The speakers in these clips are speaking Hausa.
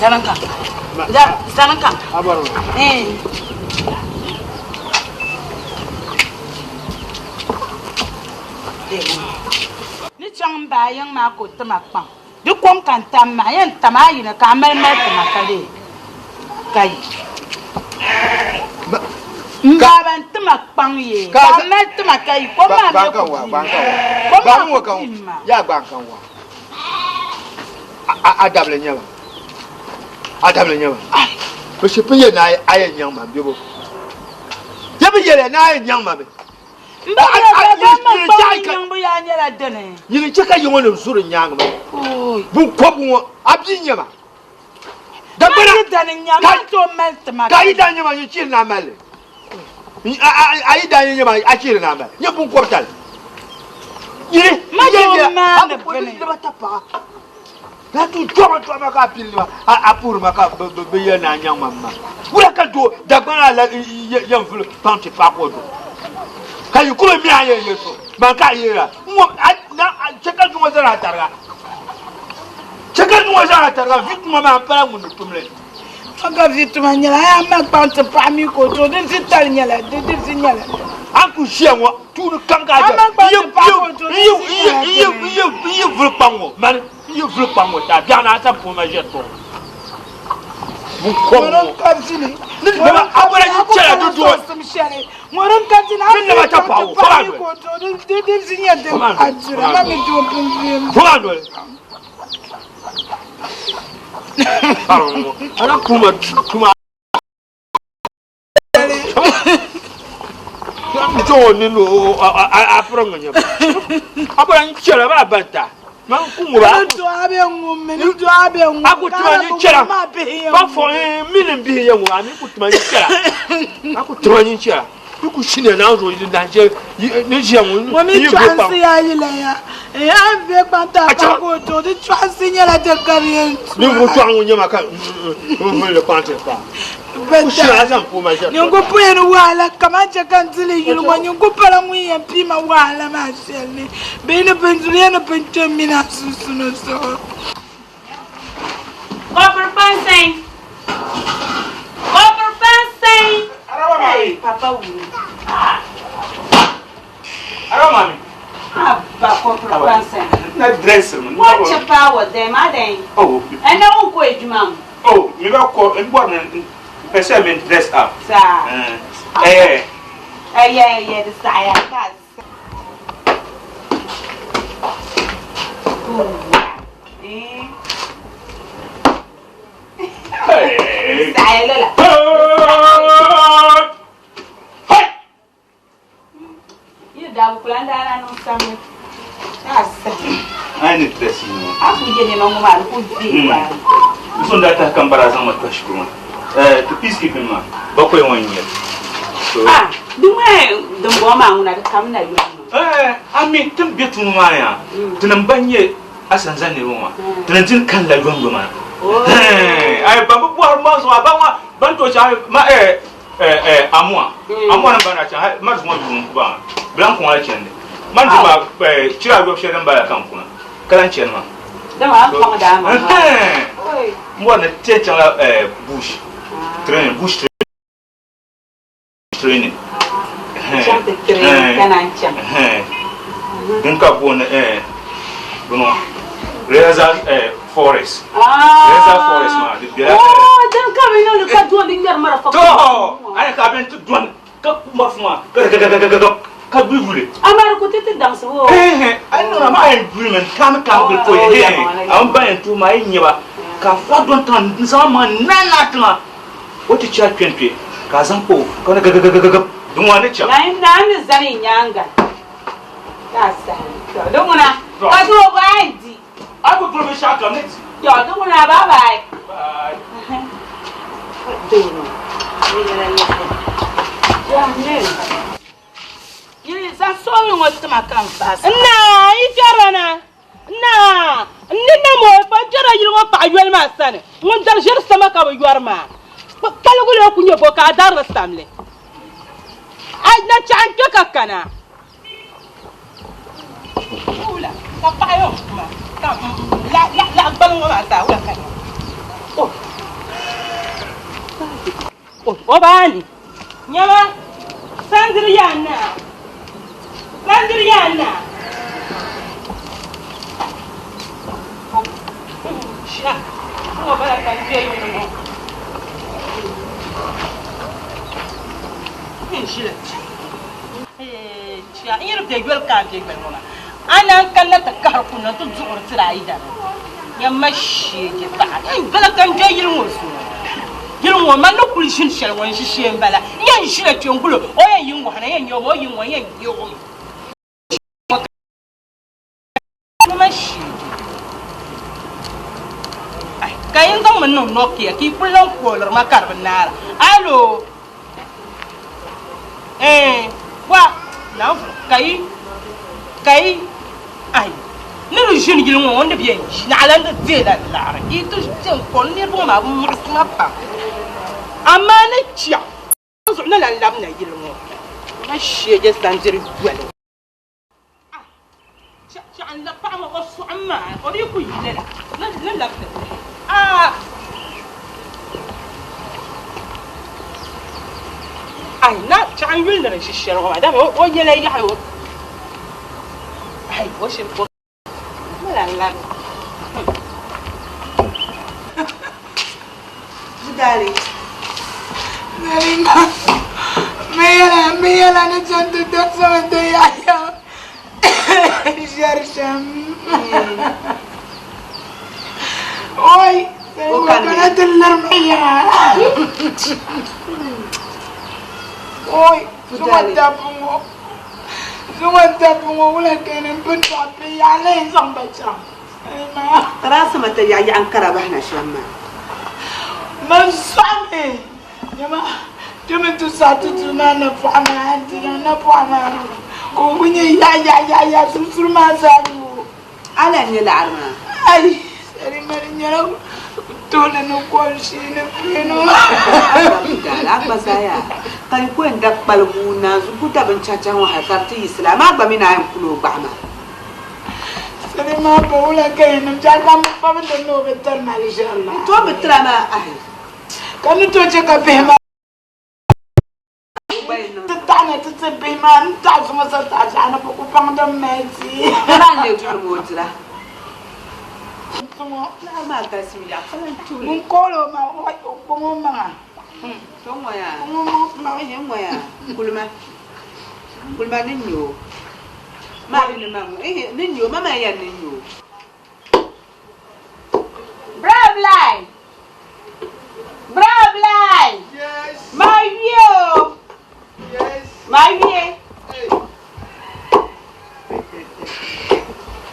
Sananka. Da sananka. Abaro. Ni chang ba yang ma ko tama pang. Di kom kan tam ma yan tama yi na ka mal mal tama ka de. Kai. Ka ban tama pang ye. Ka mal tama kai ko ma me ko. Bang wa kan. Ya bang kan wa. Adable nyama. Adable nyama. Ko shi piye na ayen nyama bi bo. Ya bi yele na ayen nyama be. Mba yang bu ya nyala dene. Yin cheka yin wona suru nyanga ba. Bu ko bu abi nyama. Da bara dane nyama to mal tama. Ka ida nyama yin chir na mal. Ai da nyama a chir na mal. Yin bu ko tal. Yin ma do ma ne bene. Da ta pa. Da tu choma choma ka pil a pour ma ka be yana nyama ma. Wura ka do da bara la yin fulu tanti pa ko do. Kayu kuma mi aye yeso man ka yera mo na cheka duma zara targa vituma ma para mun tumle faga vituma nyala ya ma pante pa mi ko to de sital nyala de sinyala anku shenwo tu kanga ja you vul pango man you vul pango ta biana ta po ma jeto Moron karsini. Ni ba abura ni chere do do. Moron karsini. Ni ba ta pawo. Ko to de sinya de ajira ma mi do pinzim. Fulano. Ana kuma. Ni to ni no afro ngonya. Abura ni chere ba banta. Man kumura to abe ngumme ni to abe ngumme akutuma ni chera ba fo minin bi ye wa ni kutuma ni chera akutuma ni chera ku shine na zo ni danje ni je mu ni chance ya ile ya e ave kwanta ko to di chance nya la de carrière ni ko to anwo nya maka mo le pante pa ku shine azam po ma je ni ko po en wala kama je kan zile yulu wa ni ko pala mu ye pima wala ma shele be ne penzulia na pentamina susuno so Copper Pansing! Hey, Papa Wu. Hello, mommy. Abba, Copper Pansing. Not dress room. What's your power there, madam? Oh, And no one quit, ma'am. oh, you got called important person dress up. Sir. Eh, Yeah, the sire. hey. You double plan that I know something. I need dress you. I'm getting on my food. This one that I can barazan with Kashkuma. To peacekeeping man. Bako 1 year. So, the way the woman when I come na you. I mean, to be to Maya. To Nambanye as Anzani Roma. To Nantin can la Gunguma. I Babu Mouse or Bawa, Banto ma Amwa. Amwa Banacha, much more than Blanco Alchen. Mantua, Chira of Sharon by a company. Kalanchema. The one down. More than bush training, bush training. Don't come on forest. Forest, man. Oh, don't come in on the cat doing their motherfucker. I haven't to do one cup of more. Can we really? I'm going to dance. I know my agreement. Come before you. I'm buying to my neighbor. Can don't turn someone none. What a child country. Kazampo, gonna go. Don't want it. I'm is Zanny Yanga. That's that. Don't want to. I do a ID. I will put a shot on it. You don't want to bye. Bye. What do you know? Yes, I'm sorry what's to my campus. Nah, it's your Nah, Nina more, but you want to buy your master. One does your stomach of your man. But can you open your book at Darla's family? I'm not trying to Kakana. Obani. Nyama. Sandriana. Sandriana. Sha. Oh, bala kan je yo. Shila. Sha, ina da gwal ka je gwal mona. Ana kallata ka kunna to zuur tiraida. Ya mashi je ta. Ai bala kan je yilin wasu. Yilin wa man no kulishin shel wan shi shen bala. Yan shila tiongulo. O yan yin wa na yan yo mo yin wa yan yo. Mashi. Ai, kayin zan mun non Nokia ki kullun kolar makar binara. Allo. Wa na kai ai ne lu jin gilin wonde bien na ala da zeda lara ito jin kon ne bo ma mursma pa amma ne ciya so na lam na gilin wo na sheje sanjiri gwale ci an la pa ma ko su amma ko ri ku yile la la ai na can yul da shi shiyar wa da o yele ya hayo ai wo shi ko la Budari Narima Mela na jantu da so da ya Jarsham Oi kana dillar miya Oi, Zuwanta bungo wala kenen bunto api yale zambacham. Rasa mata ya ankara bahna shamma. Masame. Jama tu satu tu na fama na fama. Ko bunye ya susur masaru. Ala ni la arma. Ai, sari mari nyaro. Tole no konshi ne peno. Apa saya? Kan ku ndak balguna zukuta ban chacha wa hakarti islam agba mina yan kulo bama. Sari ma paula kayen jaka pa ban no betar mal inshallah. To betrama ai. Kan to je ka behma. Tana tsabe man ta kuma sa ta ana ko pang da mezi. Ran le tu motla. Tumo Na ma ta simila kan tu. mun kolo ma ko mo ma. Tongwa ya. Ma Tongwa ya. Kulma. Kulma ninyo. Ma ni mamu. Ninyo mama ya ninyo. Brabline. Yes. My view. Yes. My view.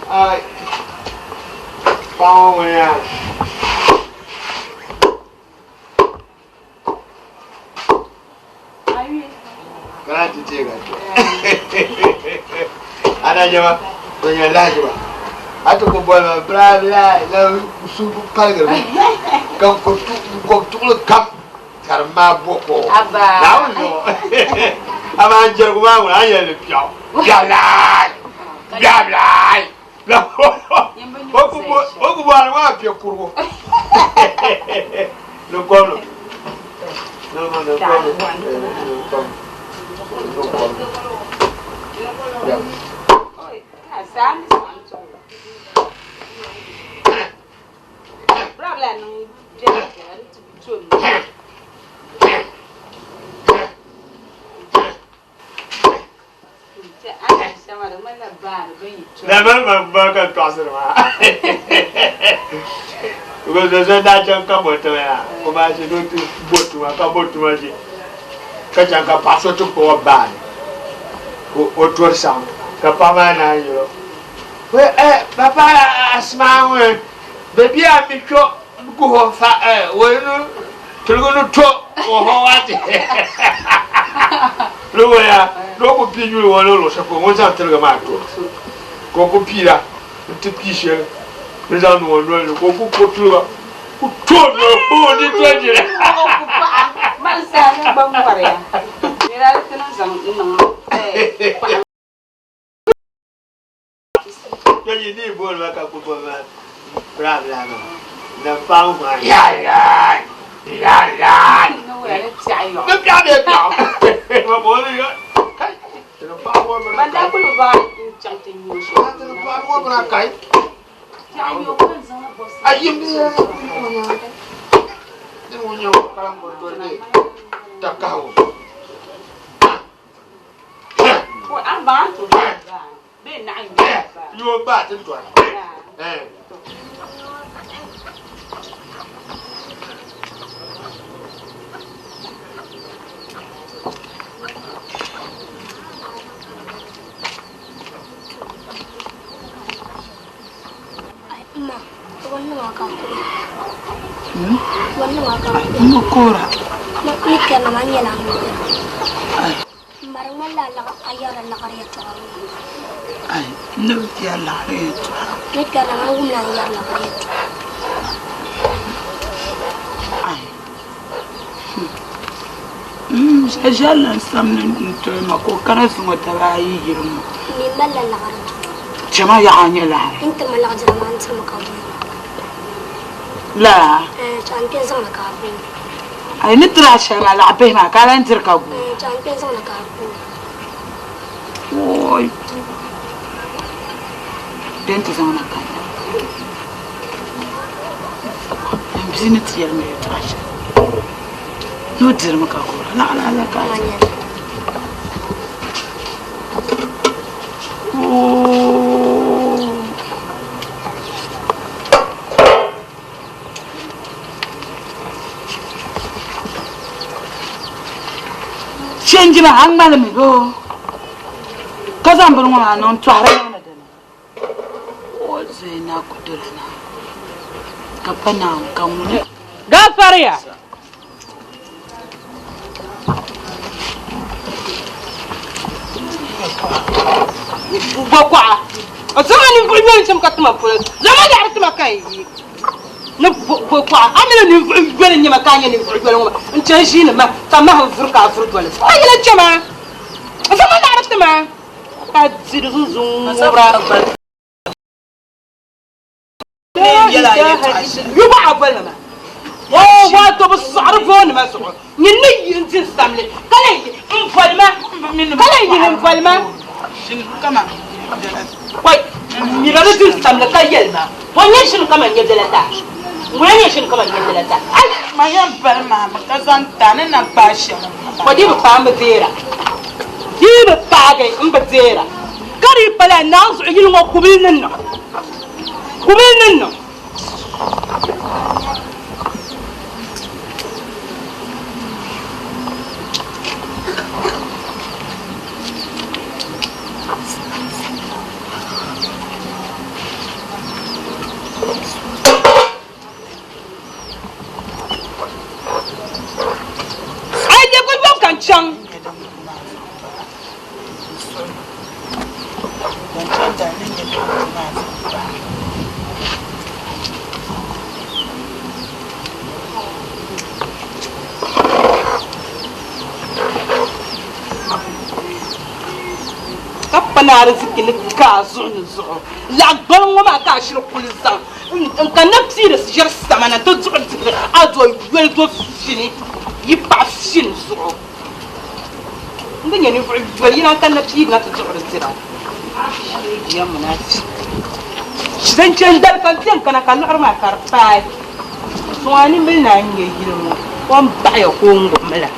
Ai. Pau ya. Kana tice ga. Ana jama. Don ya laji ba. Ata ko bola bra la su palgar. Kan ko tu kap karma boko. Aba. Now no. Ama jar ko ma wa ya le piao. Ya la. Ya la. La. Oku bo ala wa pia kurwo. No problem. No. Yeah. Sam. Brabline. Never burger crosser. Because there's a Dutch couple to her. Come as you go to boat to a couple to a Kajaka Paso to poor band. Or to a sound. Kapama and you. Well, Papa, smile. Baby, I make sure go fat. Well, to go to talk or what? Logo più one lo sapevo, non sa telemato. Coco pira, ti pisce. Esatto, non coco potua. Tutto di tuoi. Man sa na bangware. Mira que non zam non. Che gli buono la capo brava. Na pau ma ya. Ya. No, let's say you. Cái cá đẹp nào. Mà bố đi á. Cái. Nó phá qua mà. Mà đã cũng vào chẳng tình nhiều. Nó phá qua mà cái. Cha nhiều hơn giờ bố. À im đi. Đừng có nhiều kalam bột đi. Ta cao. Ôi ăn bán rồi. Bên này. Vô ba chân chuẩn. Ma, wannan waka wannan waka Mo kora. ma nika na manya lang marang malala ayara na kariya tsaka Ai, no ya la reto. nika na mangum lang ayara na kariya Ai. Shajala samne nto mako kana sungo tabayi girmo. ni malala kariya Chama ya anya la. inta malaka jaman sa makabu La. champion sa makabu Ai ni trasha ma la be ma kala ntirkabu. champion sa makabu Oi. Dentro zona kana. Mbizini tiyar me trasha. No dir maka ko. La ka. manya Oh. Change ma hang mal me go. Kazan buru ma non tware na dana. O zena kudurana. Kapana kamune. Gafariya. Bokwa. Azama ni vulmen sim katuma pul. Zama da artuma kai. Na bokwa. Amina ni vulmen nyama kanya ni vulmen ngoma. Nche shine ma tama furka furka. Ai la chama. Zama da artuma. Ka zidu zubra. يبا عبالنا ما واتو بالصعرفون ما سعود يني انزل ساملي كلاي انفلما كلاي انفلما Shin kama. واي يلا نزل ساملي كايلما وين شنو كمان يبدلتا وين شنو كمان يبدلتا Ma yan bar ma kazan tane na bashi. ودي بفهم بزيرا دي بتاعي ام بزيرا كاري بلا ناس يلو كوبيننا كوبيننا ai dai kun kan can Wancan tane ne da kapana arziki ni ka zuwa zuwa la gon ma ka shir kulza in ka nafsi da jar samana to zuwa azo wel to fini yi pa shin zuwa ndanya ni wel yana kan nafsi na to zuwa zira ya munati shidan can dar kan tin kana kan arma karfa so ani mil na nge hilmo wan ba ya ko ngomla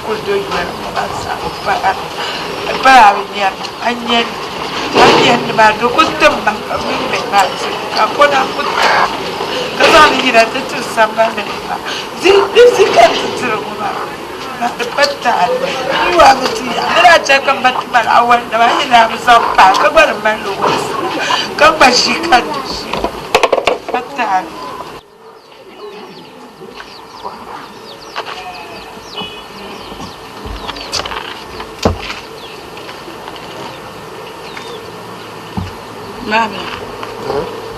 kuldo gwen basa para binya anyen ba do kustum ba min be ba ka kona kutta kaza ni da tu samba ne ba zika tsira kuma na tabbata ni wa ga ti ina ta kan batmal awal da ba ina musaffa ka bar man lokaci kan ba shi kan shi batta Mama.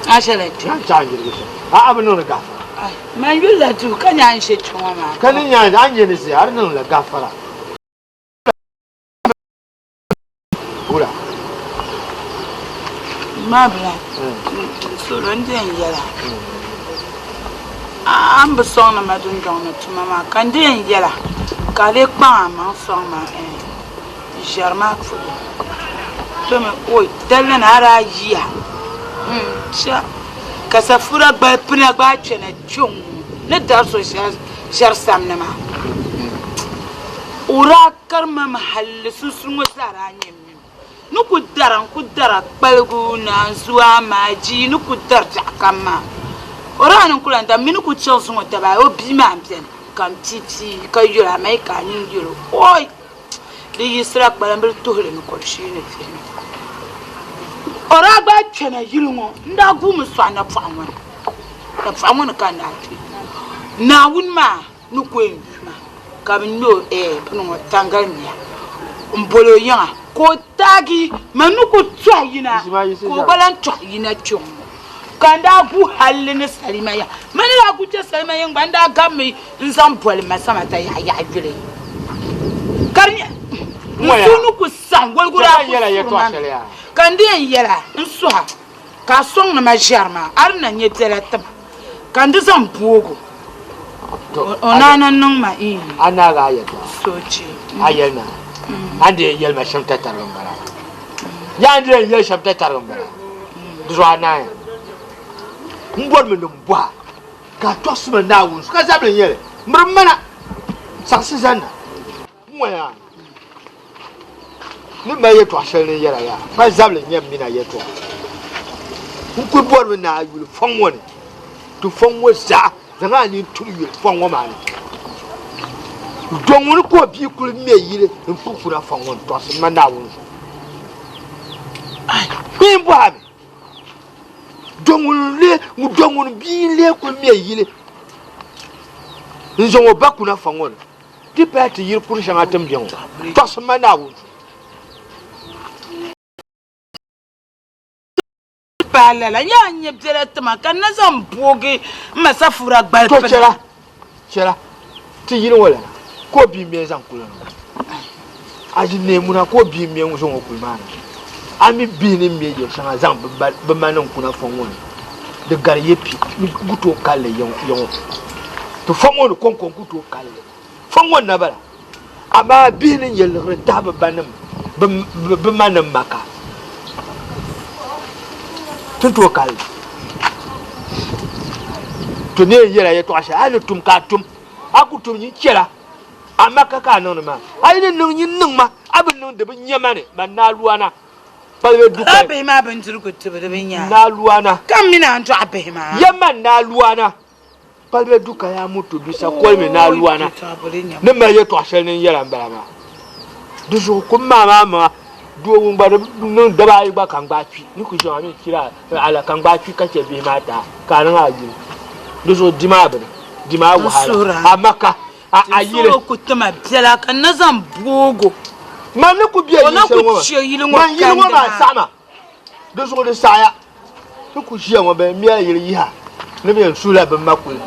Ashalati. Change it. I have no gaffa. Man, you let you can I say to Mama? Can you onion is I don't know the gaffa. Mabla. So don't yella. I'm the son of Madame Donald to Mamma. Candy yella. Calais Pam, song my Germac for you. Tell an ara year. Casafura by Punabach and a chung. Let us share some nama. Ura karma mahal susum was aranyim. No could dara palguna, Zua maji, no could darkama. Oran Kulanda, Minuku Chelsea, whatever, oh, be mamsen. Come titi, Kayura make a new euro. Oi! The Yisrak Balamber to him, Colchine. Ora ba chena yirungo nda gumu swana famwa ta famwa kan ati na wunma nukwen ma ka binno pno tangalnya mbolo yanga ko tagi manuko tsayina ko balan tsayina chum kanda bu halne salimaya mani la gute salimaya nganda gamme nzam bol masama ta ya jure karnya sunu ku sangol gura yela yeto asele kandi yela nsuha ka song na majarma arna nyetela tam kandi zam buogo onana nong ma in ana ga yeto sochi ayelna ande yel ma shamta tarambara ya ande yel shamta tarambara duzwana mbor me mbwa ka tosma na wun ka zablen yele mrmana saksi zanna moya ni ma yeto asele yela ya ba zablen nyem mina yeto ku bor me na yul fongwone tu fongwo za zanga ni tum yul fongwo ma dongwon ko bi kul me yire nfufura fongwon tos ma na wun ai bi bwa dongwon bi le ko me yire nzo bakuna fongwon ti pati yir pour changa tam bion tos ma na wun la nya nyebjela tama kan nazam boge masafura gbal to chera ti yiri wala ko bi me zan kula aji ne muna ko bi me nzo ngokul mana ami bi ni me je shanga zan ba manan kuna fonwon de gar yepi guto kale yon to fonwon konkon guto kale fonwon na bala ama bi ni yel renta ba banam ba manan maka tunto kal to ne yela ye to asha ani tum ka tum akutum ni chela amaka ka non ma ai ne nun yin nun ma abin nun da bin yamane man na luwana palwe duka abe ma ban turku tuba da bin ya na luwana kam mina anto abe ma yaman na luwana palwe duka ya mutu bisa kolme na luwana ne ma ye to asha ne yela mbara ma duso kuma ma do ngba no daba yi ba kan gba twi ni ku jo ami kira ala kan gba twi ka che bi mata ka na ayu do so dima wa amaka ayire so ku tama bela kan nazam bogo man ni ku biya yi se wo man yi wo ma sama do so de saya ni ku shi wo be mi ayire yi ha ne be sula be makul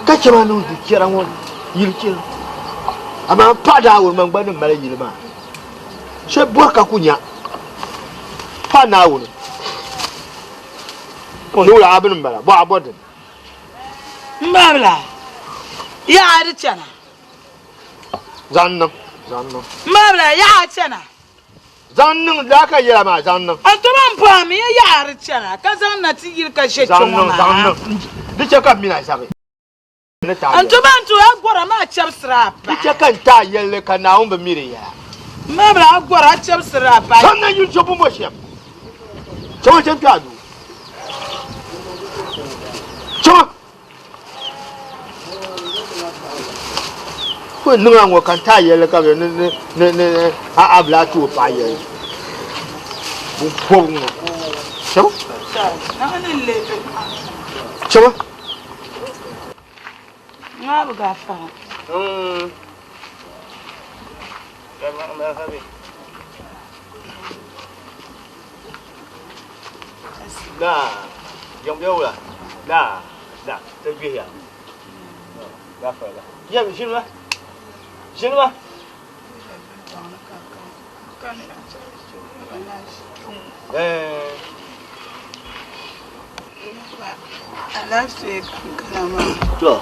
ka che ma no di kira won yiri kira ama pada wo man gba ne mara yiri ma she boka kunya pa na wunu ko nura abin bala bo abodin mbabla ya ari chana zannan mbabla ya chana zannan da ka yira ma zannan antuman pa mi ya ari chana ka zanna ti yir ka she chuma zannan dice kan mina sabe antuman tu agora ma chapsra pa dice kan ta yelle kana on be mire ya mabla agora chapsra pa zannan yin chobu mo shem chama chen piadu chama ko nunga ngo kan ta yelle ka ne abla tu pa yelle bu ko ngo chama na ne le chama ngabu gafa Nah, yang jauh lah. Nah, terbiar ya. Berapa lah? Ya, sini lah. Sini lah. Alaafee kankanama. To.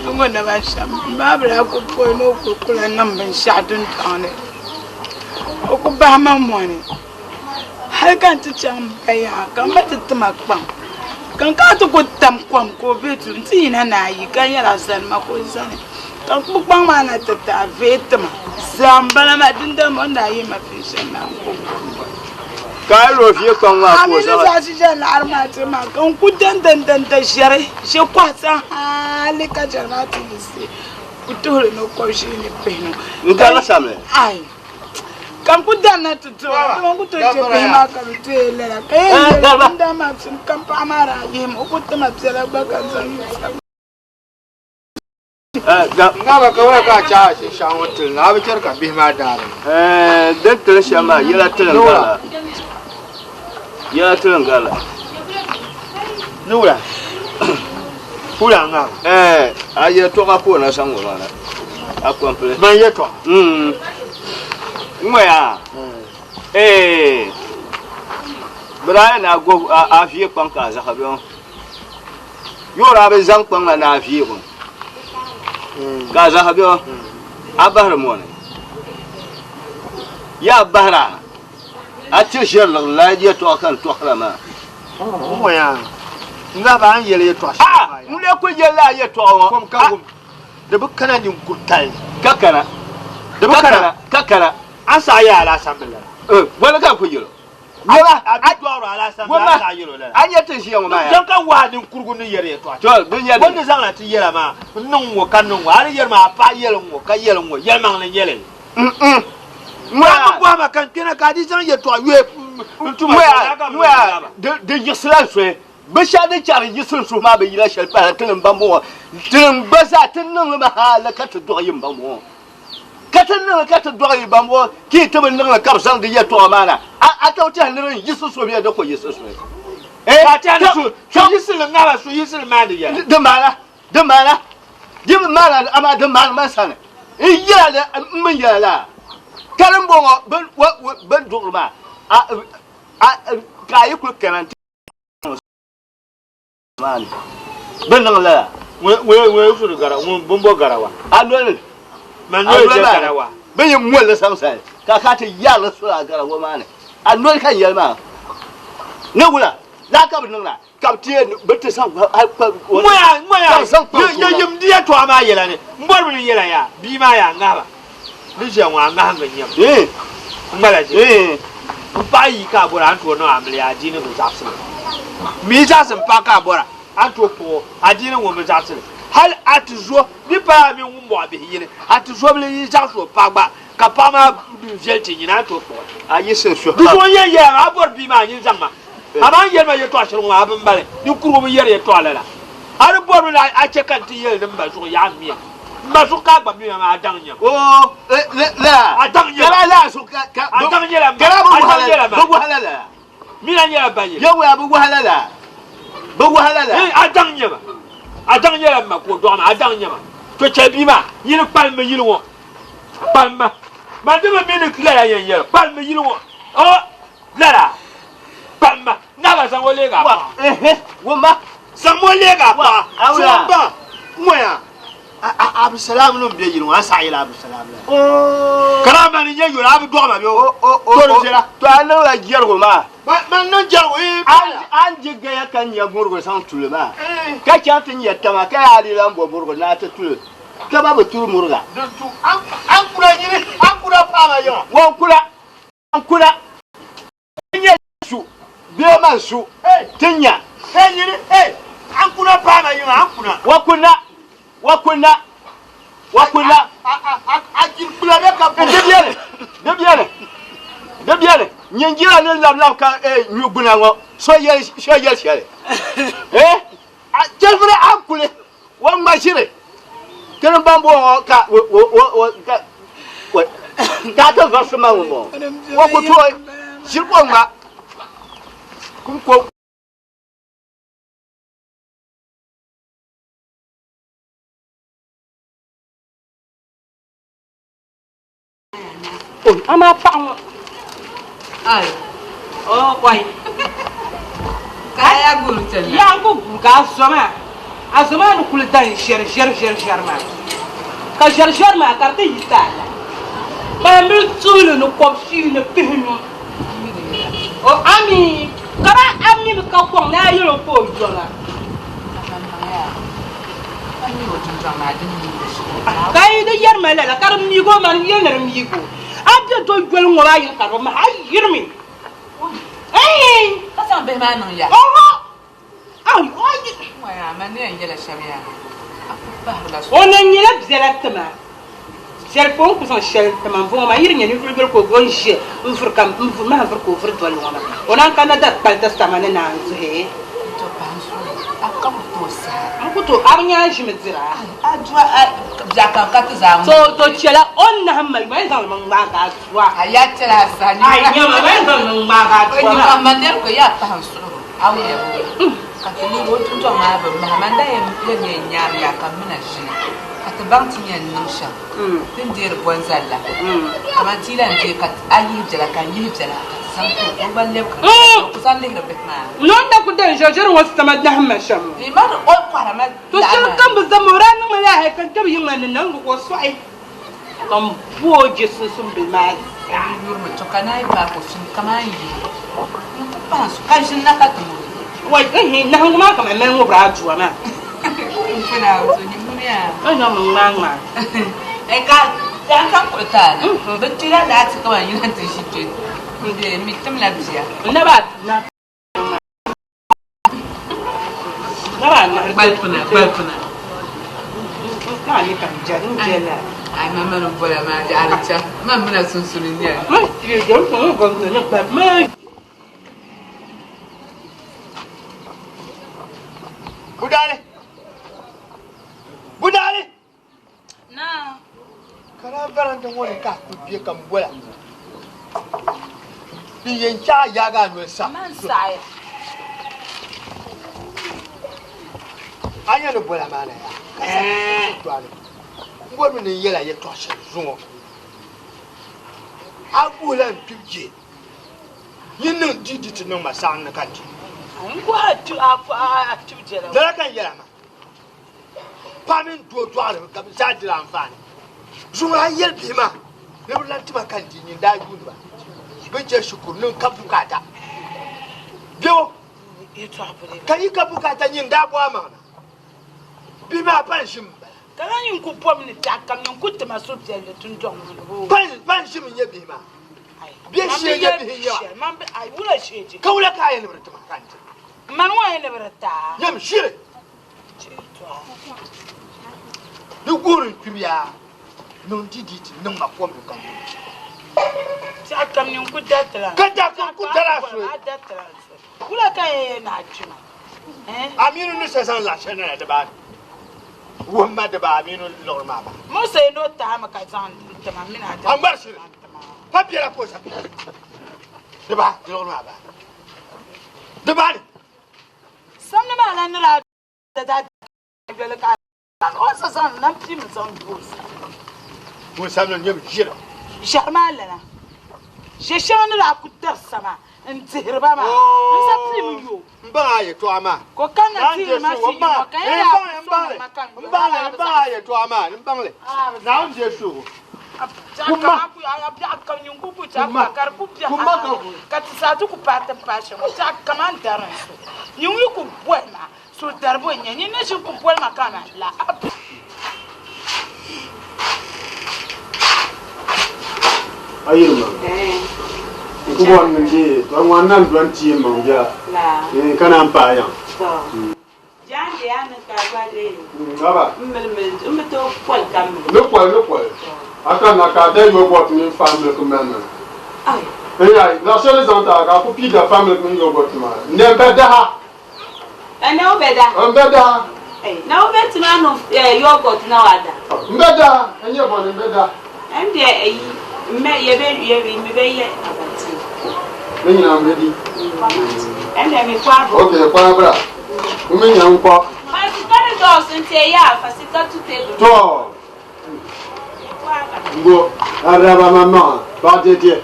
Lungo na ba sham. Babra ko po no ko kula nan ban sha dun tane. Ko ba ma moni. Har kan ta can baya kan mata tuma kwan. Kan ka ta ko tam kwam ko betu ti na yi kan yara san ma ko sane. Kan ku kwan ma na ta vetma. Zambala ma dinda mo na yi ma fi shan na ko. Ka ro fiye kan wa ko sa sa shi jan armati ma kan ku dan share shi kwatsa hali ka jana tilisi ku tore no ko shi ni peno Ngala samle. ai kan ku dan na tutu don ku to je pe ma ka tu le la kai nda ma sun kan pa mara yim ku ta ma tsara ba kan san Ngaba ka wa ka cha shi shawo til na bi ker ka bi ma dar. Dan tel shama yela tel ngala. Ya tel ngala. Nura. Pula nga. Aye to ka ko na sango mala. A komple. Man ye to. Ngoya. Bra na go a fie kwan ka za ka bion. Yo ra be zang kwan na fie ko. Ka za ka bion. Abahar mo ne. Ya bahra. Ati shir la je to kan to krama. Ngoya. Nga ba an yele to. Mule ko yela ye to kom ka gum. Da bukkana nin kurtai. Kakana. Da bukkana kakana. An sa ya ala sambela. Wala ka ko yelo. Wala a doro ala sambela sa yelo la. An yete shi yama ya. Dan kan wa din kurgun ni yere to. To dun yele. Wanda zan ati yela ma. Nun wo kan nun wa ari yel ma pa yelo wo ka yelo wo yel mang le yele. Mwa ko ma kan kena ka di zan ye to we. Mwa de yisra so. Basha da char yisun su ma be yila shel pa tin bambo tin basa tin nan ma hala ka to do yim bambo ka tin nan ka to do yim bambo ki to ban nan ka san da ya to mana a to ta nan yisun so biya da ko yisun so ka ta na su yisun nan ba su yisun ma da ya da mana ama da mana man sana ya da mun ya la karan bongo ban do ma a ka yi ku kenan man benang la we su gara bombo garawa andol man yo je garawa ben yem wala samsai ka ta yalla su garawa man andol kan yalma ne wula la ka bin la ka tie bete san moya yo yem dia to ama yela ne mbor bin yela ya bi ma ya ngaba ni je wa nganga nyam ngala je ba yi ka bora anto no amle ya dinu bu zapsi mi jasin paka bora anto po adini wo mi jasin hal atzo bi pa mi wumbo abi yire atzo bi yi jaso pagba ka pa ma bi velti nyina to po ayi se so bi so ye abor bi ma yin zama ama ye ma ye to ashiro ma abin bale ni kuro bi yere to alala ar bor la a che kan ti ye ba so ya mi ma so ka gba mi ma adan nya la adan nya la so ka adan nya la bu halala mina nya ba ye yo wa bu halala bu halala adan nya ma ko do ma adan nya ma to che bi ma yin palme yin wo palma ma de me ne kila ya yen palme yin wo oh la palma na ba san wole ga ba wo ma san wole ga ba so ba moya abu salam no be yin wa sa ila abu salam karama ni ye yo abu do ma yo to jira to an la ger go ma man no jar wo an jigga ya kan ya gurgo san tulma ka chatin ya tama ka ali ran bo burgo na ta tul ka ba bu tur murga tu an kura ni an kura pa ma yo wo kura nya su be man su tinya ni an kura pa ma yo an kuna wakuna ajir bulare ka de biere nyenjira ne lam ka nyuguna ngo so yel shele jelfre akule wa mashire kan bambo ka ka ta vasma ngo wa ko to shirko ma kun ko ama pa ai quay Kaya gurtel. Ya ko ga zoma. Azoma no kul dan sher ma. Ka sher ma ka te yitala. Ba mi tulu no kopsi no pihnu. O ami, kara ami ka ko na yoro ko jona. Kai da yar mala la karam mi go man yener mi go. Abde to gol ngora yin karo ma ay yirmi. Hey, Kasa be ma nan ya. Ay, Waya man ne ngela shabiya. Bahla so. on en yela bzelatma. Sel pon ko son shel tama fo ma yirnya ni fulgol ko gonje, ufur kam ufur ma fur ko fur to wala. On an kana da palta stamane na anzu he. To panso. Akam to sa. Kuto arnya jimezira. Adwa jaka katu za. So to chela on na hamma ba zan man ba ka tuwa. Ayatela sa ni. Ay nyama ba zan man ba ka Ni tuwa. ma maner ko ya panso. Awe. Katili wo tunto ma ba Mahamanda ye nyar ya kamina shi. Atbang tinya nisha. Tindir bonzalla. Kama tila nje kat ayi jala kan yi jala. Sanko ko balle ko sanle no betna. Non da ku da jojer wasu tamad na hamma sham. Di mar o kwara ma. To shel kan bu zamoran ma la he kan tabi yin man nan ko swai. Kam boje sun bil ma. Yur ma to kana ba ko sun kama yi. Panso kan shin nakatu. Wai na hangu ma kamar men wo bra juwa ma. Kuna so ni munya. Ai na mun ma. Ka dan kan ko ta. Ba tira da ta kawai yin ta shi ce. Inde mi tam la biya. Na ba na. Na ba na. Balpuna. Ka ni kan jan jela. Ai mama no bola ma ja archa. Mama na sunsunin ya. Mai ti je ko ko na ba ma. Budale. Na. Kara baranda woni ka ku biye kam bola. Bi yen cha ya ga no sa. Man sai. Anya no bola mana ya. Tuale. Ngoro ni yela ye to she zuo. Agula mpije. Yinu didi no masan na kanti. An ko atu afa atu jela. Dara kan yela ma. Pamin do tuale ka bi sa dira amfani. Zuwa yel bima. Ne bulan tiba kanti ni da yunba. Beje shukuru nun kabukata. Biyo. Ito apure. Kayi kabukata nyin da bo amana. Bima pan shim. Kala yin ku pom ni takam yin ku tama so tele tun jong. Pan shim nye bima. Biye shi nye biya. Man be ai wula sheje. Kawla kaya ne burtuma kanti. Man wa yin berata. Yam shire. Du gurun kibiya. Non didi non ma pom kan. Takam yin ku datla. Kada ku tara so. Wula kaya na chuma. Aminu ni sasan la chena de ba. Wamma de ba aminu normal ba. Mo sai no ta ma ka zan tama mina ta. Ambar shire. Papier la cosa. De ba normal ba. De ba. Samne ma lan ra da bele ka. O sa san nan pim san bus. Mo samno nyem jira. Sharma lana. Je shan ra ku dar sama. Ntihirba ma. Sa pim yo. Mba ye to ama. Ko kana ti ma si yo ka ya Mba ye to ama, mbangle. Na on je su. Kuma ku ya ka nyun ku ku ta ka kar ku ya. Kuma ka ti sa tu ku pata pashe mo ta kaman daran su. Nyun ku buena. So darbo nya ni ne shi ku buena kana la. Ayirma. Kubo nje, to wannan 20 manja. La. Kana mpa yan. So. Jande ya na ka ba de. Baba. Mmeto kwal kam. Le kwal. Aka na ka de yo bot ni family ko men. Ai. Ay, la seule zanta ka ko pi da family ko yo bot ma. Ne beda ha. Ana obeda. Mbeda. Na obeti na no yogurt na wada. Mbeda, enye bon mbeda. Ende me be ye abati. Ni na mbedi. Ende me kwa bo. Okay, kwa bra. Umi nya nko. Fasikari do sente ya, fasika tute do. To. Ngo, araba mama, ba de.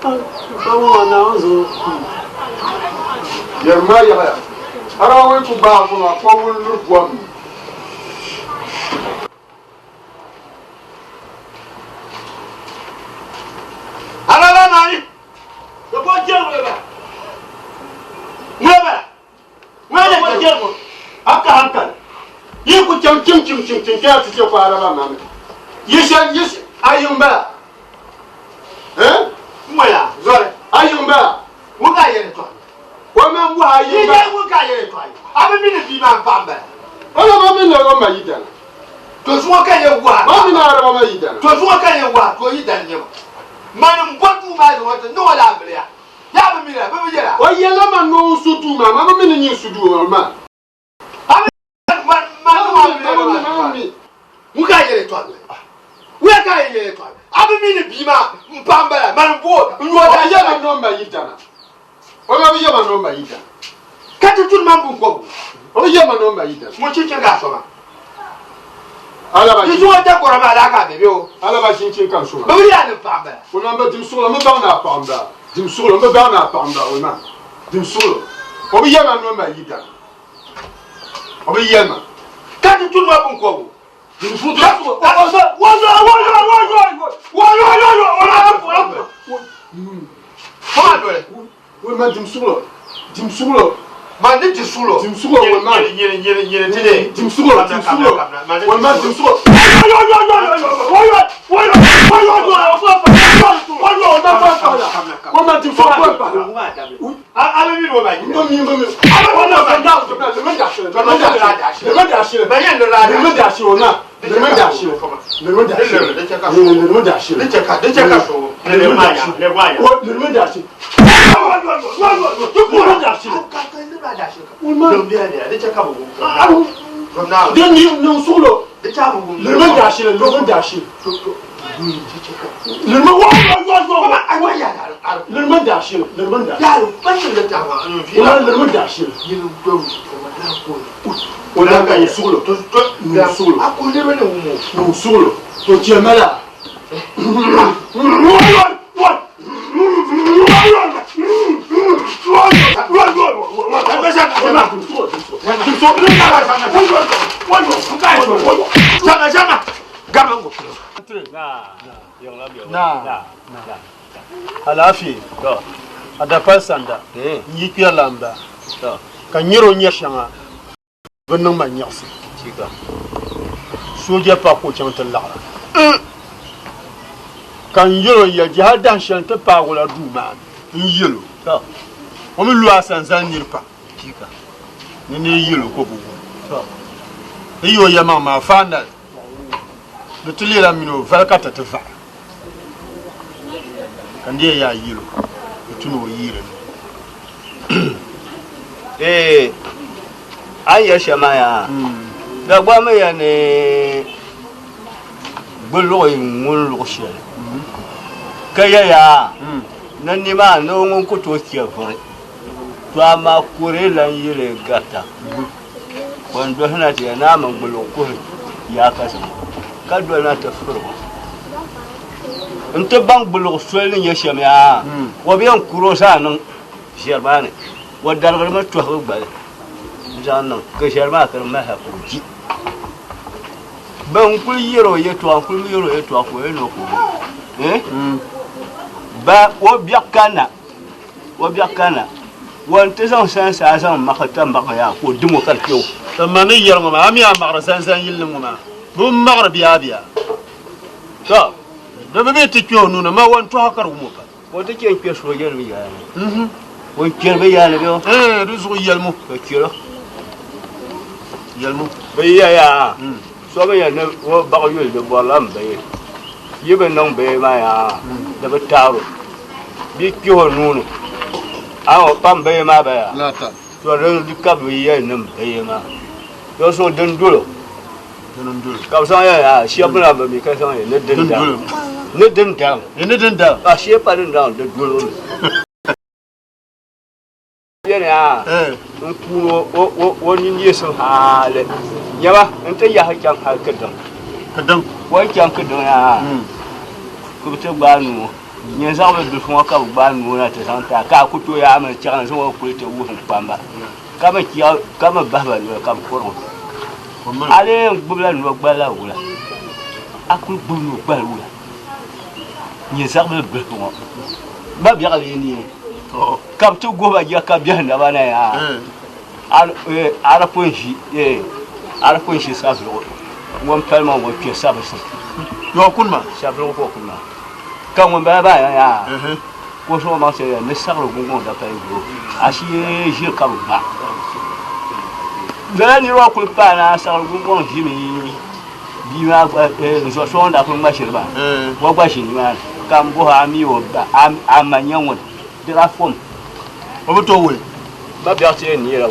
Ba wa na zo. Yerma ya. Ara we ku ba ko ma ko won lu buam. Ala la nani. Ko bo jel we ba. Ngaba. Ngaba ko jel mo. Aka hankal. Yi ku cham chim ka ti ko ara ba ma. Yes ayumba. Moya, zore. Ayumba. Wuka yere to. Wama mu ayumba. Ye wuka yere to. Abi mi ni bi ma pamba. Wala ma mi na ma yidan. To suwa ka ye wa. Ma mi na ara ma yidan. To suwa ka ye wa, to yidan ye. Man mbatu ma do wata no la ablia. Ya bi mi na, bi yera. O yela ma no sutu ma mi ni nyi sudu o ma. Abi ma wuka yere to. Wuka yere to. Abi mi ni bi ma mpamba la, man bo, Nwa ta ye ma no ma yidan. O ma bi ye ma no ma yidan. Kati tun man bu ko. O ye ma no ma yidan. Mo chi ga so ma. Ala ba. Ki so ta ko ma la ka bebe o. Ala ba chin kan so. Ba ya ni pamba. O na ba dim so la me ba na pamba. Dim so la me ba na pamba o na. Dim so. O bi ye ma no ma yidan. O bi ye ma. Kati tun ma bu ko. Dim so Wa we ma dim so. Dim so. Man ni ti sulo. Dim sulo we ma. Nyere tide. Dim sulo. We ma dim sulo. Alafi ada pasanda yikya lamba kan yiro nyashanga bunun man yasi tika soja pa ko chanta lara kan yiro ya jahadan shanta pa wala duma yilo o mi lua sansan nirpa tika ni yilo ko bugu iyo ya mama fanda de tulira mino valkata te fa kan dia ya yilo tuno yire aya shamaya da gwa me ya ne bolo ngul lo shel kaya ya nan ni ma no ngun ko to kiya fure to ama kure lan yire gata wando hana ta na man bolo ko ya kasa ka do na ta fure nte bang bulu swel ni yesham ya wa biyan kuro sa nan sherbane wa dalgar ma to ho gbale jan nan ke sherma kan ma ha ko ji ban kul yero yeto an kul yero yeto ko eno ko ba wo biakana wante zan san sa zan makata maka ya ko dimo kan kew tamani yero ma ami amara sansan yillin ma bu maghrib ya biya to da bebe ti kyo nuna ma wan to hakar mu ka wata ke ke so yel mi ya won kerbe ya ne yo rizu yelmu ko kiro yelmu be ya so be ya ne wo ba ko yel de bolam be yibe non be ma ya da be taro bi kyo nunu awo pam be ma ba ya la ta to ren di ka be ya ne be ma yo so den dulo ka sa ya shebra ba mi ka sa ya ne den da ne den da ne den da a shepa den da de dulo ya nkuno woni yeso hale yaba nta ya hakan hakadan kadan wai kan kadan ya ku ta gbanu Yin sa ba dufun ka ba nuna ta santa ka kuto ya amma cikin sun wa kulite wuhun kwamba. Kama kiya kama baba no kam koron. Ale gbula no gbala wula. Aku gbulu gbala wula. Yin sa ba dufun. Ba biya le ni. Kam to go ba ya ka biya na bana ya. Ara ponji ara ponji sa zo. Won palma wo ke sa ba sa. Yo kunma. Sa ba ko kunma. Quand on va là, on se commence à me servir le gongon d'après vous. Assis, j'ai comme ça. Là, nous avons pas là, ça le gongon, j'ai mis. Bima, nous sommes d'après ma chère. On va chez nous. Quand vous avez mis au bas, à Magnon, de la forme. On va trouver. Pas bien, c'est une hier.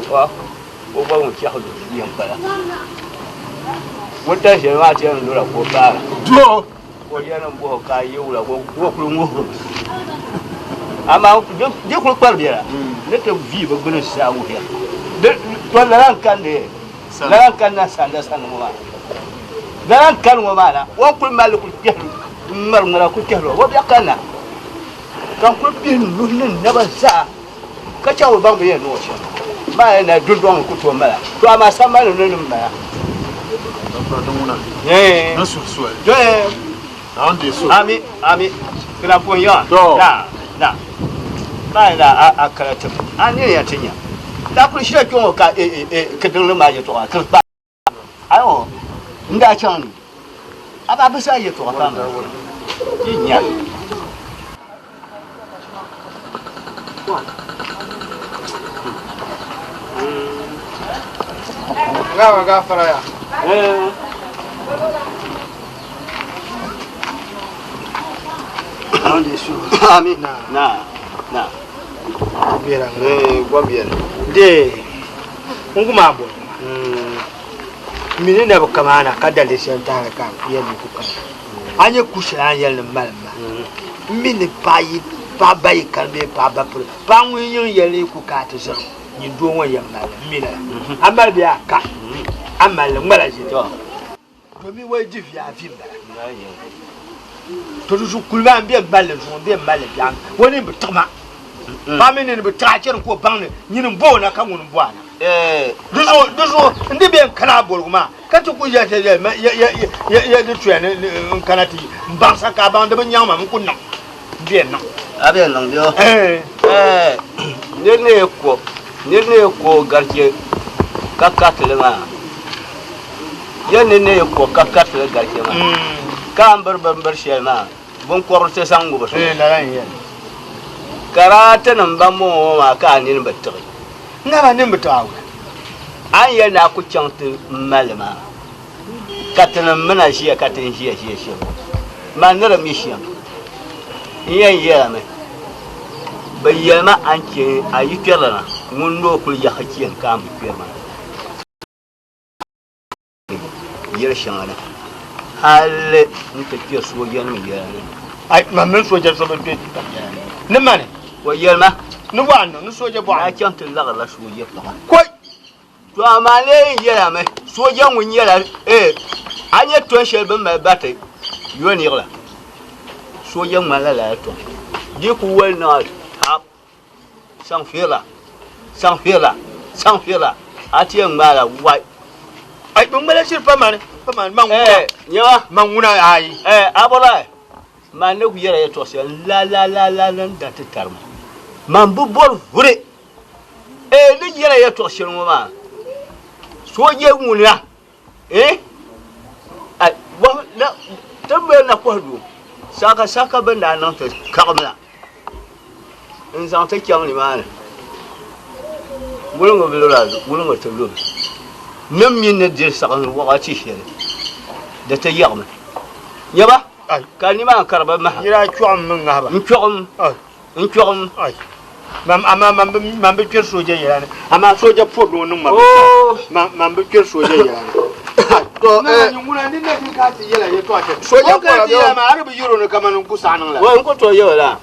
On va on tire de bien pas là. On t'a j'ai ma tienne de la pour pas. Yana bo ka yau la ko kulun wo amma de ko kwar biya ne ta vi ba gune sa wo ya de to la kan de la kan na sanda san mo ma la kan mo ma la wo kul mal ku te mar ngara ku te lo wo biya kana kan ku bi nu ne ba sa ka cha wo bang biya no cha ma na dundon ku to mala to amma san ma no ne ma Non sur soi. Ami, kena pun ya. Nah. Baiklah, akal tu. Ani yang tanya. Tak perlu sih cuma kedeng lemah je tu. Kerja. Ayo, ndak cang. Apa saja tu apa? Ini. Enggak Farah ya. Amin. Nah. Biar. Gua biar. De. Ungu mabo. Mini na kamana kada lesson ta ka fiye ni kuka. Anye kusha anye malma. Mini payi pa bayi kalbe pa ba pro. Pa nyin yele kuka ta so. Ni do won yamma mina. Amal biya ka. Amal ngala ji to. Domi wai ji fiya fin ba. To su kulma biya balle so biya balle biya. Woni bi tama. Ba mini ni bi ta cer ko banne. Nyin bo na kan won bo ana. Duzo ndi ben kana bolguma katu ku ya de tuene kanati mbansa ka ban de nyama mun kunna bien non Abe nang yo. Ne ko garje kakatele ma. Ya ne ko kakatele garje ma. Kambar bambar shema. Bon korte sangu ba. la ya. Karata nan ba mo ma ka ni batta. Ngaba nin bitawa. An yana ku canta malama katin muna shi katin shi ma nira mi shi yan yara mai bayyana an ke ayi kirana mun do kul ya hakiyan ka mu kirma yar shangana halle in ta ke sojan mu yana Ai mamin sojan so ban tuti ta. Ni mane wa yalma ni wano ni soja bo. a canta la sojan ta Koi to amale yara mai sojan mun yara anya ton shelbe mai bate yoni la sojan malala to di ku wel na tap sang fira atiyan mala wai ai bun mala shir pa man man nyawa manguna ai abola man ne ku yara to se la nan da ta tarma man bu bol vure ni yara to se mo ma soje nguna ai wa na tambe na kwado saka banda nan ta kamla in san ta kyam ni mana bulungo bilora bulungo tulu nem min ne dir sakan wakati shi da ta yagma yaba ka ni ma karba ma ira chuam mun ngaba in chuam ai mam be kir soja yana ama soja podo nun mam be kir soja yana to nyunguna ni ne ka ti yela ye to ate soja ko ti ma arabu euro ne kaman ku sanan la wa ko to yola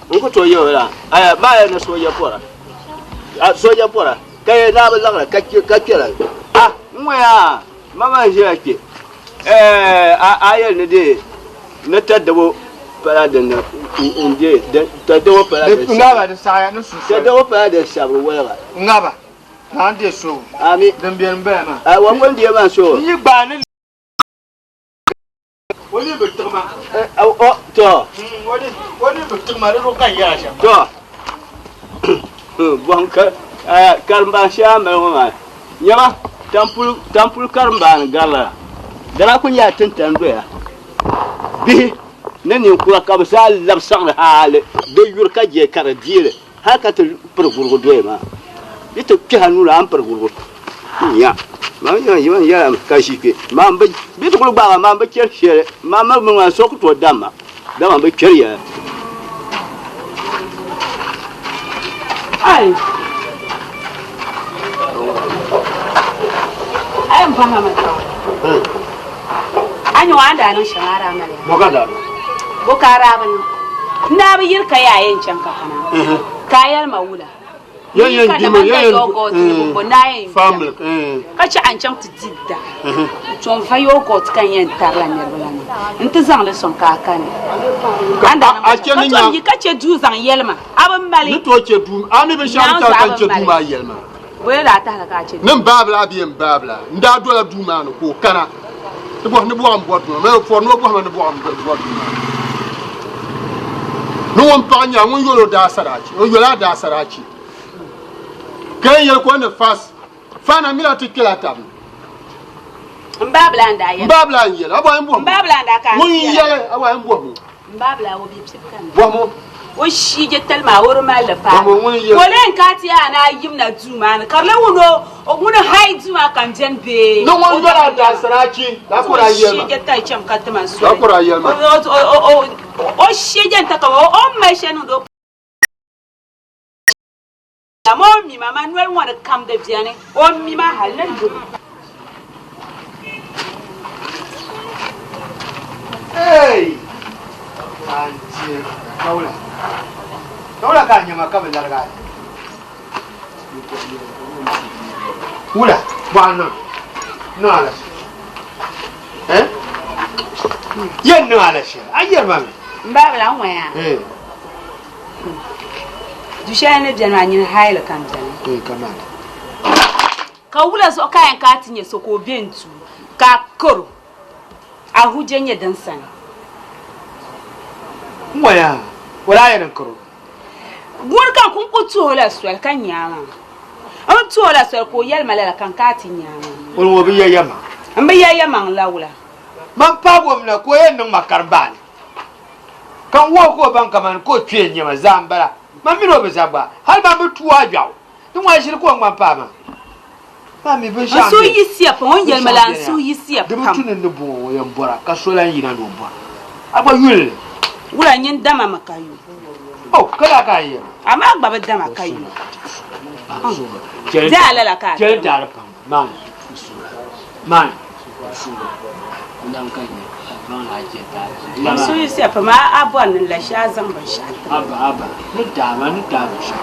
aya ba ya na soja pora kai na ba zakara ka kira moya mama je ake ayel ne de na tadabo para de inde da do para de ngaba de saya no su da do para de sabro wala ngaba na de so ami dan biyan ba ma a wa kon die ma so yi ba ne wani bituma o to wani bituma ro kan ya sha to bon ka karmba sha ma ma nyama tampul karmba gala dara kun ya tantan doya bi nani kula ka sa labsan hale de yur ka je kara dire haka ta pergurgo doya ma ito ki hanura an pergurgo ya ma ya ka shi ke ma ba bi to ba ma ba ker shere ma ma so ko to dama ba ker ya ai am fahama anyo anda nan shawara male bokada bokara ban na bi yirka yayin can ka kana kayar maula yan dimo yan family ka ci an can tidda ton fa yogurt kan yan tarla ne bulani inta zan le son ka kane anda a ce ni ya ka ce du zan yelma abin mali ni to ce du ami be sham ta kan ce du ma yelma boye la ta ka ce nin babla biyan babla nda dola du ma no ko kana to bo ni bo am bo do me for no bo ma ni bo am bo do no won pa nya won yolo da sarachi o yola da sarachi kan yel ko ne fana mila tikila tam mbabla nda yel mbabla yel abo en bo mbabla nda ka won yel abo en bo mbabla wo bi pip kan bo mo o shi je telma woro mal la fa wolen kati ana yimna juma karle wono o wono hay juma kan jen be no won yola da sarachi la ko ra yel shi je tay cham katma so la ko ra yel o shi je ta ka o me shenu do mi mama Manuel want to come de viane o mi ma halen do hey anti kaula ka nyama ka belarga ula bana no ala yen no ala shi ayer mami mbabla nwa du shane bian ma nyin haila kan tan kana ka wula so kayan ka tinye so ko bentu ka koro a hujenye dan san moya wala yan koro gur kan kun ko to la swel kan nyama an to la swel ko yel malala kan ka tinyama won wo bi yama an bi yama lawula man pa gomna ko yen nan makarban kan wo ko ban kaman ko tue nyama zambara mamiro be zabba hal ba be tuwa jaw ni wa shir ko ngam pa ma mi be sha so yisia pa on yel mala so yisia pa de mutunin ne bo yan bora ka so lan yina no bora aba yul wura nyin dama makayu oh kala ka yi ama agba be dama kayu da ala la ka je da pa man ndam kai non la jeta so yisia pa ma abon la sha zan ban sha aba ni dama sha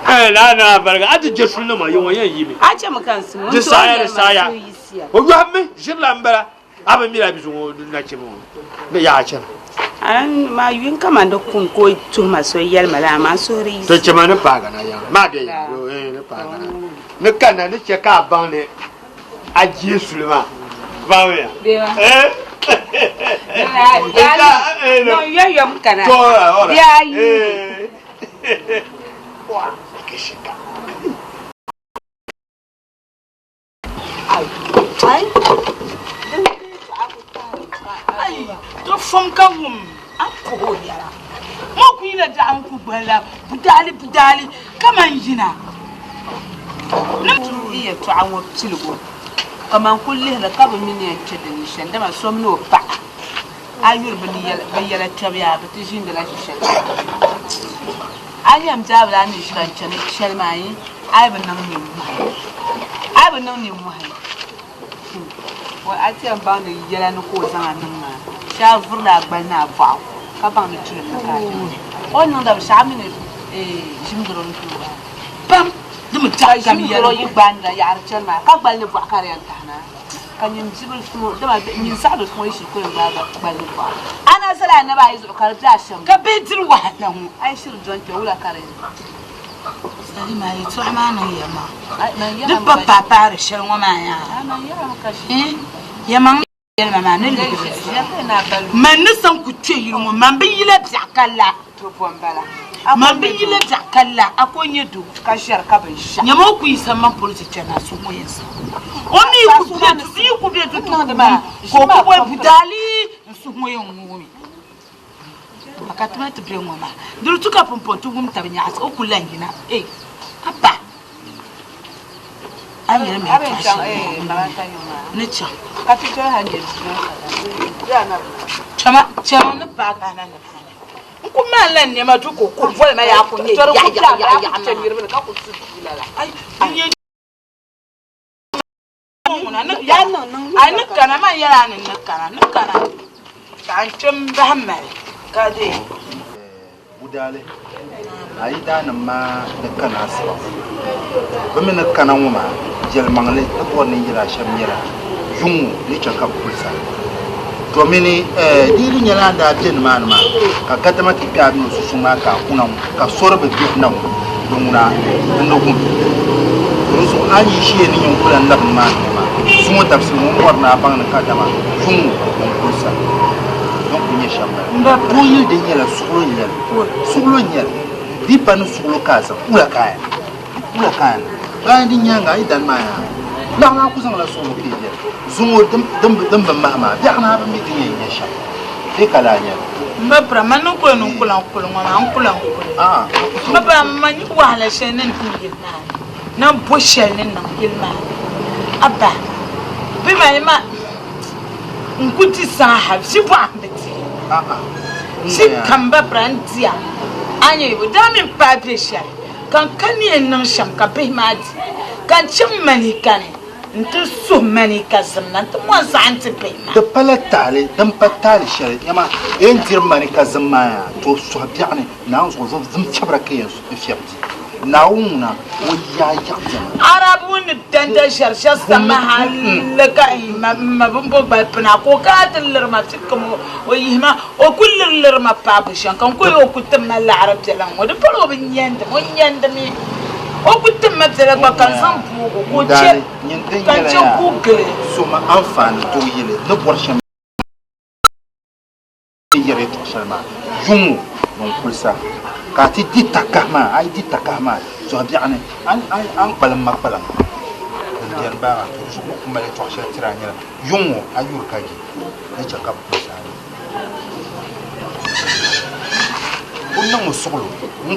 kai lama na barga ati je sunna ma yon yan yibe a ce makan su mun to saya o yamme jirla mbara aba mira bi zo na ce mo be ya ce an ma yin kama da kun ko tuma so yel mala ma so ri to ce ma ne paga na ya ma de ya ne paga na ne kana ne ce ka ban ne a Jesulma ba we no yo kana ora ya yi wa ke shika ai to fam kan hum ko yara mo ku ina da an ku bala budali kaman jina na tu iya to an wa tilgo kaman kulli da kaba mini ce da ni shan da ma som no pa ayur bayala tabiya ba ta jin da la shi ayam jabla ni shi kan can shalmai ai ban nan ne mu hai wa atiyan ba ni yala ni ko zan nan ma sha furla gbalna ba ka ban ni tun ka on nan da sha mini jimdoro ni pam dum ta gam yala yi banda ya archan ma ka gbalni ba kare an tana kan yin jibir su da ba yin sa da kuma shi ko ba balin ba ana sala na ba yi zo kar da shan ka betir wahala mu ai shir jon ke wula kare sari ma yi to amana yama ai man yama ba papa shan wa ma ya man yama ka shi yaman yelma ma ne man ne san ku ce yi mu man bi yile zakalla to bombala man bi yile zakalla akonye do ka shar ka ban sha nyama ku yi san man police na su ko yin sa oni ku be tu da ba ko ko boy budali su mo yin mu mi akatuma to bre ngoma dur tu ka pompon tu gum tabnya as o kulangina apa amira me ta malaka yoma ne cha ka ti to hanje ya na chama ne ba ga na ne ku malan ne ma tu ko vola ma ya ko ne ya ta yirbe ka ku su dilala ai ye ya no ai ne kana ma ya ne kana kan chum bahamal ka de budale ai da nan ma da kana sa ba min kana wuma jel mangle da ko ne jira sham jira jungu ni chaka pulsa to mini diri nyala da jin man ma ka katama ti ka no su suma ka kuna ka sorbe bi nan dunguna ndogum rusu anyi shi ne yin kulan lab ma sumo tafsir mo warna bang na kadama jungu pulsa donc ni shamba nda boyil de nyala suglo nyala di panu suglo kaza ula kaya ga di nyanga idan ma ya la na ku la suglo ke je zungo dum ma ya na ba mi di nyanya sha de kala nya mba pra manu ko no kula ngoma an kula mba pra mani wala shenen yilma na boshel nen na yilma abba bi ma nkuti sahab si bwa mbeti si kamba brandia anye bu damin papesha kan kani nan sham ka be madi kan chim mani kan ntu su mani kazamna ntu mo zanti be ma de palatale dam patale shari yama entir mani kazamma ya to so bi'ani na so zum chabra kayen su fiyati nauna waya yakta arabun danda sharsha sama halaka ma bumbo balpna ko katil lirma tikmo wayima o kull lirma pabushan kan ko yo kutum mal arab jalan wada palo bin yanda mon yanda mi o kutum mabdala ba kan san ko ce kan ce ku gele suma enfant to yele no borsha yere to shalma jumu mon kulsa kati di takahma ai di takahma so bi'ani an balam makbalam ndiyan ba so ko male to sha tiranya yungo ayur kaji ne chakap sani kunna musulu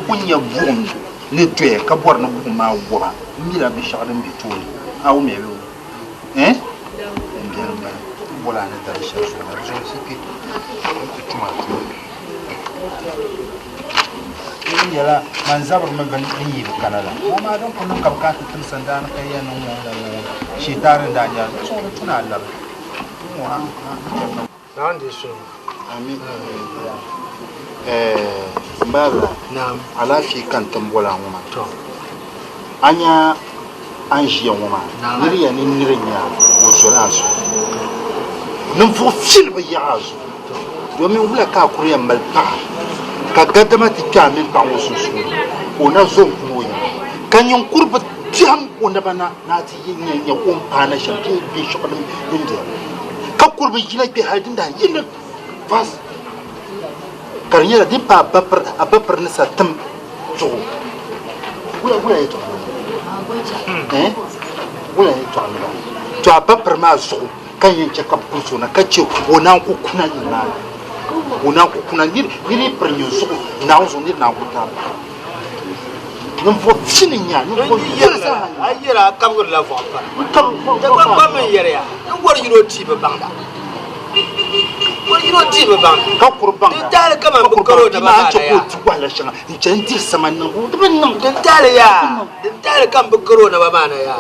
kunya buum ne tue ka bor na bu ma woba mila bi shadam bi tuli aw melo ndiyan ba bola ne ta sha so na so siki tuma yala man zabar man ban yi kanala amma don kullun kabka tun sanda na kai yana mu shi tarin da ya so da tuna Allah nan da su amin mbaba na alafi kan tambola mu to anya an shi yan mu niriya ni nirinya o so na su nun fu fil ba ya su domin wula ka kuriyan malpa ka gadama ti kamin pa wosusu ona zon kuoya kanyon kurba tiam ona bana na ti yin on pana shamke bi shokon inde ka kurba yila bi hadin da yin fas karnya di pa bapar na satam to wula yato wula yato to bapar ma so kan yin chaka puso na kace ona ku kuna ina ona ko kuna ni prenyo so na so ni na ko ta non fo fininya non fo yera ayira kam ko la fo pa da ko men yere ya non wor yiro tibe banga wor yiro tibe banga ka kurban dale kama bu karo da ba ta ko ti wala shanga in can dir saman nan ko nan dale ya dale kam bu karo da ba na ya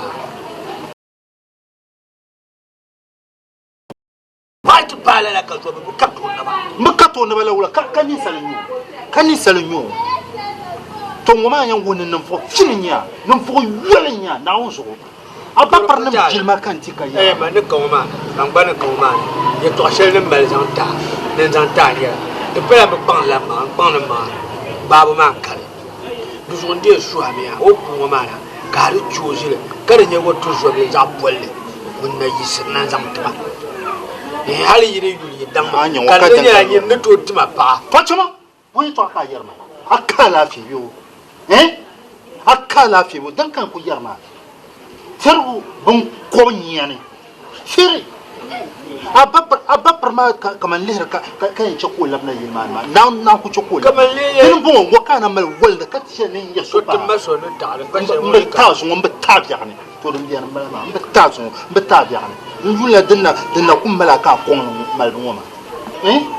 Vai pala la kato bu kato na ba makato na bala wala kani salanyo to ngoma yan wonin nan fo fininya nan fo yelenya na on so aba parnam jilma kan tika ya ma ne koma kan ba ne koma ye to shel ne mel janta ne janta ya de pela me pan la ma babu ma kan du so ndie su amia o ku ma la ka ri chojile ka ne wo to so be za bolle mun na yi sin nan zam ta e hali yiri yuri dan ma kan ne ya yin ne to tima pa chama boy to ka yarma akala fi yo akala fi mo dan kan ku yarma fergu bon ko nyane fere abba parma kaman lihra ka kan chako labna yilman ma na ku chako kaman le tin bon go kana mal wal da katse ne ya so to ma so ne ta le ba mbe ta so mbe ta yani to dum biyan mal ma mbe ta so mbe ta yani njula dinna kum mala ka ko mal bon ma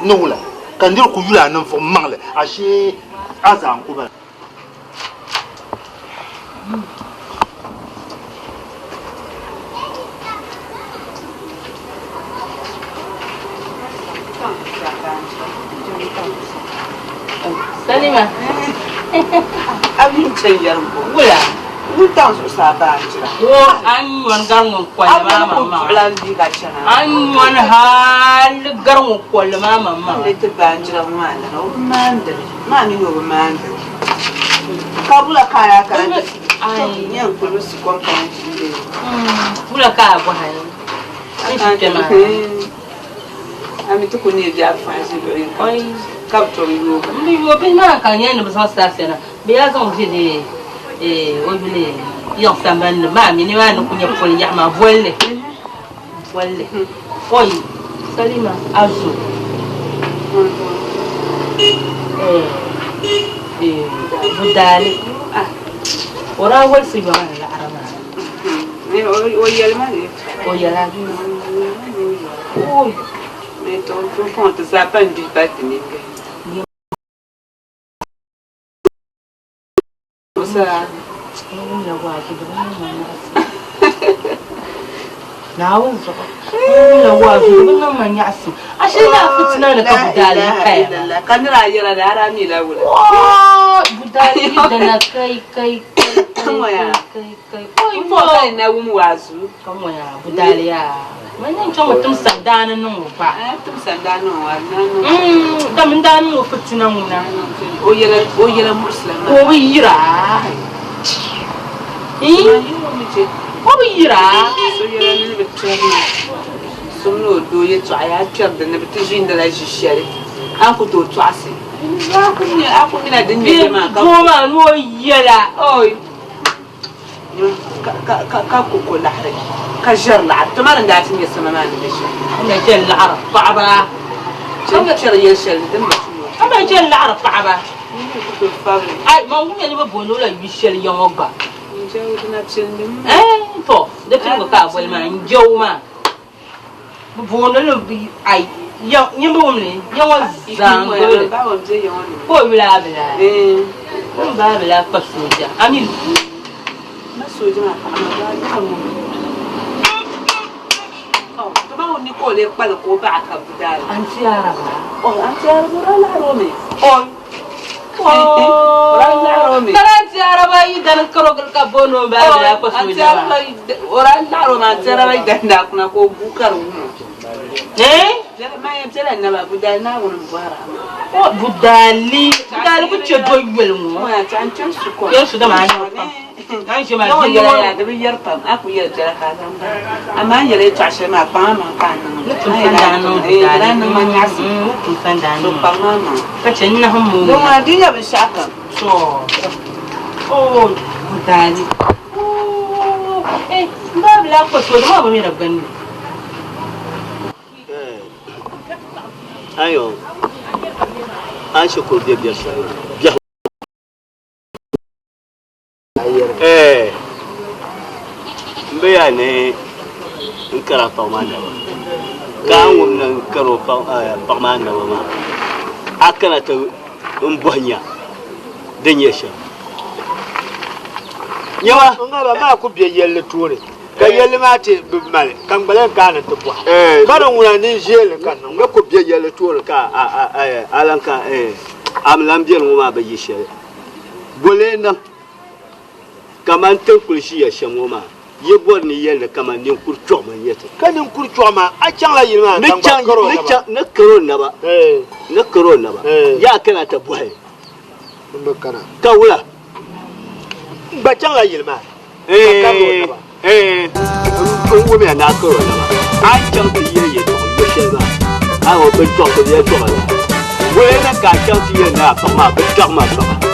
no wala kan dir ku yula nan fo mangle ashe azan ku ba Salima. Abin canjar wula. Wutan su saba jira. Ko an yon garngon kwalma mama. Plan di ga chana. An yon hal garngon kwalma mama. Le te banjira mana. Mandre. Mani no mandre. Kabula kaya kaya. Ai, yan kulu si kon kan ji. Bula ka bo hayi. Ai tema. Ami to kuni dia fansi do en. Ai, kapto yo. Ni yo be na kan yan no sa sena. Be ya zon ji o bile yo saman ma mi ni wa no kunya pol ya ma volle. Volle. Oi, Salima azu. Budali. Ora wal si ba la arama. O yelma ni. O yala. Oi. Mais ton compte ça pas du patini. Ça. Now, no man yasi. I should not put none of Budali. Can I hear that? I mean, I will. Oh, Budali, then a cake. Come on, oh, na umuazu. Come on, Budalia. When I come with them Sandana, no, Tum Sandano, Damandano, Putinamuna. Oh, you're a Muslim. Oh, Ira. Oh, Ira. So you're a little bit trouble. So no, do you try? I kept the nepetition that I should share it. I could do trust it. I didn't get my woman. Oh, yeah. Oh. كاكو لحري كجر لعب تمر نداتي يا سمامان ليش انا جل العرب طعبه كم شري يشل دم اما جل العرب طعبه اي ما هو اللي بقولوا له يشل يوغا جاودنا تشندم تو ده كده كابل ما نجو ما بقولوا له بي اي يمبوم لي يوم زانغول باو جي يوم كو بلا بلا بلا بلا بسوجا امين سوجنا طبعا نقول لك بالكو بعد كبدال انت يا رب انت يا رب لا رومي لا رومي انت يا رب ايدن كروك الكابونو بلا انت يا رب ورا لا روما انت يا رب ايدن كنا كو بوكر ما يبتلى انما بدالنا ونبارا بدالي كنت دويل ما تانشن سكو يا سودا ما يوم يلا ده بيرفع أكو يرجع كذا أما يلا تعشر ما فاهم كان لأنه ما يعصي فندانو فاهم كتشنهم يوم الدنيا بالشاكر شو أوه بدالي ما بلا قصور ما بميربني أيوه أنا شكر دي بيشاي بياني انكر طومانا كان ومن انكروا طومانا وما اكلت امبهنيا دنيا شا يوا ngaba ma ku biye yelle tore ka yelle ma te bimale kan balen kana to bo kada wuna ni jele kan nga ku biye yelle tore ka alanka am lambiel mo ma ba yishe bolena kaman tan kulshi ya shamo ma ye bor ni yel kama nin kur choma yete kanin kur choma a can la yirma ne can ne karo na ba ne karo na ba ya kana ta buhai mun kana ta wula ba can la yirma ko wo me na karo na ba a can ti ye to ko she ba a wo be to ko ye to ba wo na ka can ti ye na fa ma be to ma fa